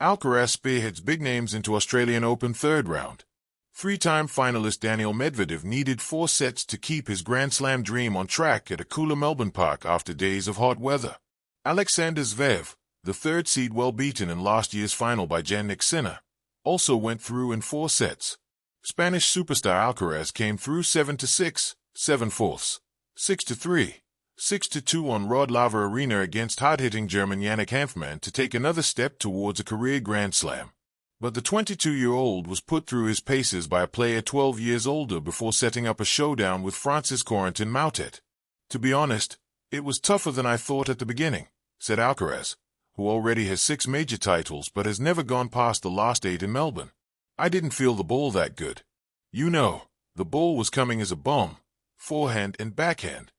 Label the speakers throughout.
Speaker 1: Alcaraz spearheads big names into Australian Open third round. Three-time finalist Daniil Medvedev needed 4 sets to keep his Grand Slam dream on track at a cooler Melbourne park after days of hot weather. Alexander Zverev, the third seed well beaten in last year's final by Jannik Sinner, also went through in 4 sets. Spanish superstar Alcaraz came through 7-6, 7/4, 6-3, 6-2 on Rod Laver Arena against hard-hitting German Yannick Hanfmann to take another step towards a career Grand Slam. But the 22-year-old was put through his paces by a player 12 years older before setting up a showdown with Francis Corentin Moutet. "To be honest, it was tougher than I thought at the beginning," said Alcaraz, who already has 6 major titles but has never gone past the last 8 in Melbourne. "I didn't feel the ball that good. You know, the ball was coming as a bomb, forehand and backhand."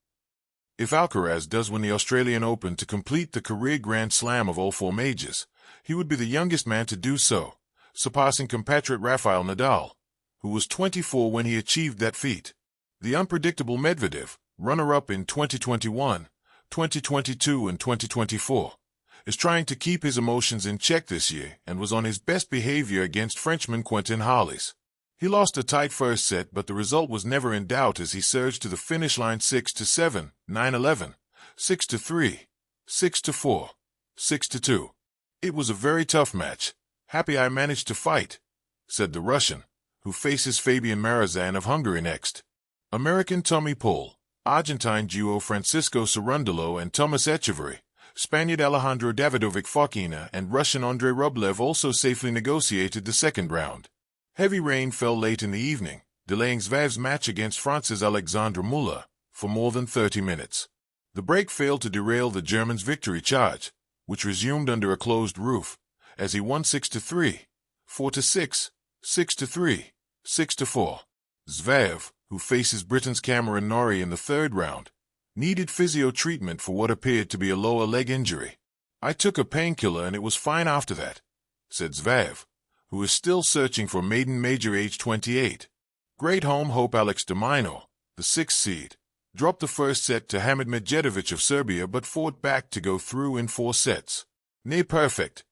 Speaker 1: If Alcaraz does win the Australian Open to complete the career Grand Slam of all 4 majors, he would be the youngest man to do so, surpassing compatriot Rafael Nadal, who was 24 when he achieved that feat. The unpredictable Medvedev, runner-up in 2021, 2022 and 2024, is trying to keep his emotions in check this year and was on his best behavior against Frenchman Quentin Halys. He lost a tight first set, but the result was never in doubt as he surged to the finish line 6-7, 9-11, 6-3, 6-4, 6-2. "It was a very tough match. Happy I managed to fight," said the Russian, who faces Fabian Marazan of Hungary next. American Tommy Paul, Argentine duo Francisco Cerundolo and Thomas Echeverry, Spaniard Alejandro Davidovic Fokina and Russian Andrei Rublev also safely negotiated the second round. Heavy rain fell late in the evening, delaying Zverev's match against France's Alexandre Muller for more than 30 minutes. The break failed to derail the German's victory charge, which resumed under a closed roof, as he won 6-3, 4-6, 6-3, 6-4. Zverev, who faces Britain's Cameron Norrie in the third round, needed physio treatment for what appeared to be a lower leg injury. "I took a painkiller and it was fine after that," said Zverev, who is still searching for maiden major age 28. Great home hope Alex de Minaur, the 6th seed, dropped the first set to Hamid Medjedovic of Serbia but fought back to go through in 4 sets. Near perfect.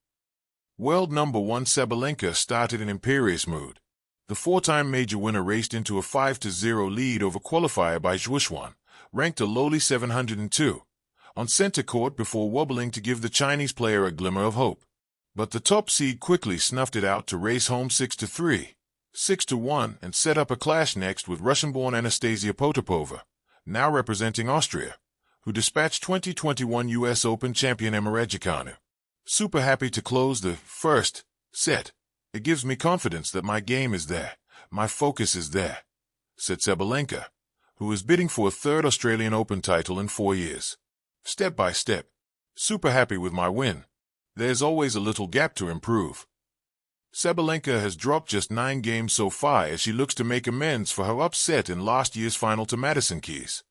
Speaker 1: World number 1 Sabalenka started in imperious mood. The 4-time major winner raced into a 5-0 lead over qualifier by Zhuoxuan, ranked a lowly 702, on center court before wobbling to give the Chinese player a glimmer of hope. But the top seed quickly snuffed it out to race home 6-3, 6-1 and set up a clash next with Russian-born Anastasia Potapova, now representing Austria, who dispatched 2021 US Open champion Emma Raducanu. "Super happy to close the first set. It gives me confidence that my game is there, my focus is there," said Sabalenka, who is bidding for a 3rd Australian Open title in 4 years. "Step by step. Super happy with my win. There's always a little gap to improve." Sabalenka has dropped just 9 games so far as she looks to make amends for her upset in last year's final to Madison Keys.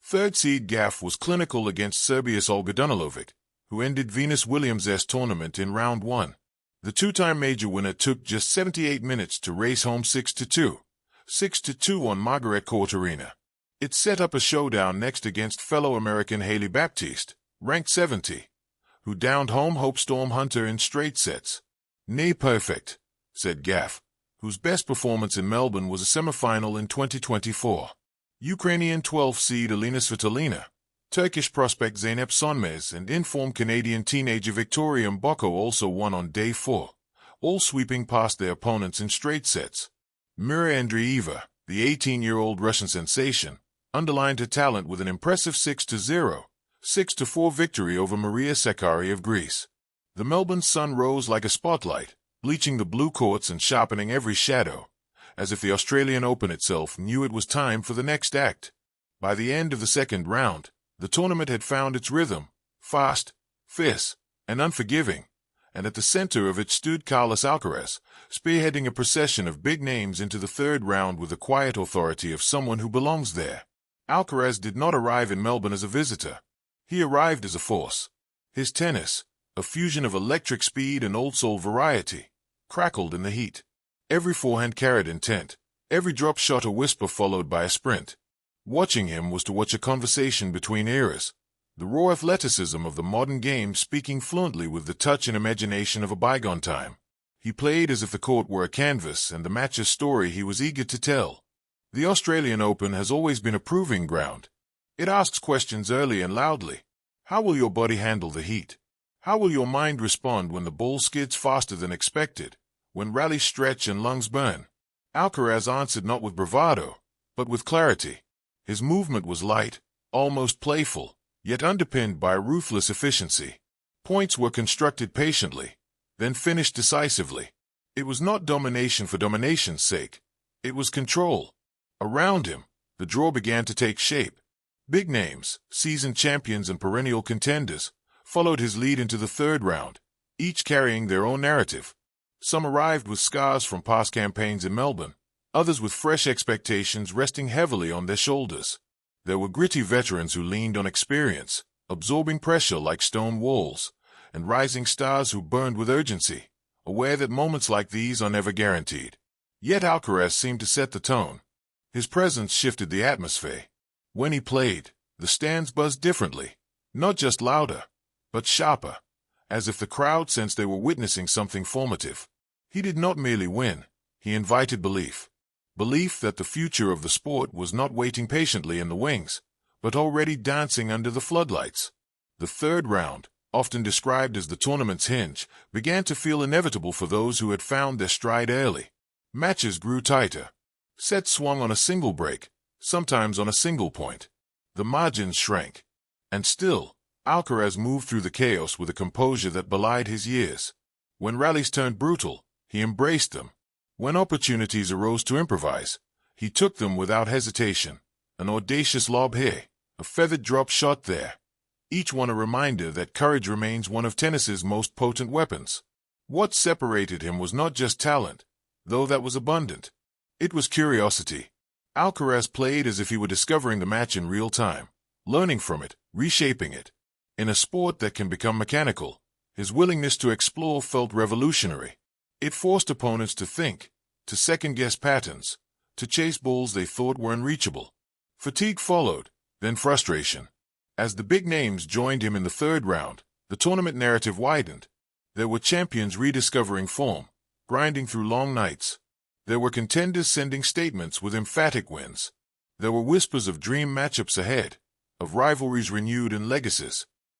Speaker 1: 3rd seed Gaf was clinical against Serbia's Olga Dunilovic, who ended Venus Williams' tournament in round 1. The 2-time major winner took just 78 minutes to race home 6-2, 6-2 on Margaret Court Arena. It set up a showdown next against fellow American Hailey Baptiste, ranked 70, who downed home hope Storm Hunter in straight sets. "Near perfect," said Gaf, whose best performance in Melbourne was a semifinal in 2024. Ukrainian 12th seed Alina Svitolina, Turkish prospect Zeynep Sonmez and informed Canadian teenager Victoria Mboko also won on day 4, all sweeping past their opponents in straight sets. Mira Andreeva, the 18-year-old Russian sensation, underlined her talent with an impressive 6-0, 6-4 victory over Maria Sakkari of Greece. The Melbourne sun rose like a spotlight, bleaching the blue courts and sharpening every shadow, as if the Australian Open itself knew it was time for the next act. By the end of the second round, the tournament had found its rhythm, fast, fierce, and unforgiving, and at the center of it stood Carlos Alcaraz, spearheading a procession of big names into the third round with the quiet authority of someone who belongs there. Alcaraz did not arrive in Melbourne as a visitor. He arrived as a force. His tennis, a fusion of electric speed and old-soul variety, crackled in the heat. Every forehand carried intent, every drop shot a whisper followed by a sprint. Watching him was to watch a conversation between eras, the raw athleticism of the modern game speaking fluently with the touch and imagination of a bygone time. He played as if the court were a canvas and the match's story he was eager to tell. The Australian Open has always been a proving ground. It asks questions early and loudly. How will your body handle the heat? How will your mind respond when the ball skids faster than expected, when rallies stretch and lungs burn? Alcaraz answered not with bravado, but with clarity. His movement was light, almost playful, yet underpinned by a ruthless efficiency. Points were constructed patiently, then finished decisively. It was not domination for domination's sake. It was control. Around him, the draw began to take shape. Big names, seasoned champions and perennial contenders, followed his lead into the third round, each carrying their own narrative. Some arrived with scars from past campaigns in Melbourne, others with fresh expectations resting heavily on their shoulders. There were gritty veterans who leaned on experience, absorbing pressure like stone walls, and rising stars who burned with urgency, aware that moments like these are never guaranteed. Yet Alcaraz seemed to set the tone. His presence shifted the atmosphere. When he played, the stands buzzed differently, not just louder, but sharper, as if the crowd sensed they were witnessing something formative. He did not merely win, he invited belief. Belief that the future of the sport was not waiting patiently in the wings, but already dancing under the floodlights. The third round, often described as the tournament's hinge, began to feel inevitable for those who had found their stride early. Matches grew tighter. Sets swung on a single break, sometimes on a single point. The margins shrank. And still, Alcaraz moved through the chaos with a composure that belied his years. When rallies turned brutal, he embraced them. When opportunities arose to improvise, he took them without hesitation. An audacious lob here, a feathered drop shot there. Each one a reminder that courage remains one of tennis's most potent weapons. What separated him was not just talent, though that was abundant. It was curiosity. Alcaraz played as if he were discovering the match in real time, learning from it, reshaping it. In a sport that can become mechanical, his willingness to explore felt revolutionary. It forced opponents to think, to second-guess patterns, to chase balls they thought were unreachable. Fatigue followed, then frustration. As the big names joined him in the third round, the tournament narrative widened. There were champions rediscovering form, grinding through long nights. There were contenders sending statements with emphatic wins. There were whispers of dream matchups ahead, of rivalries renewed and legacies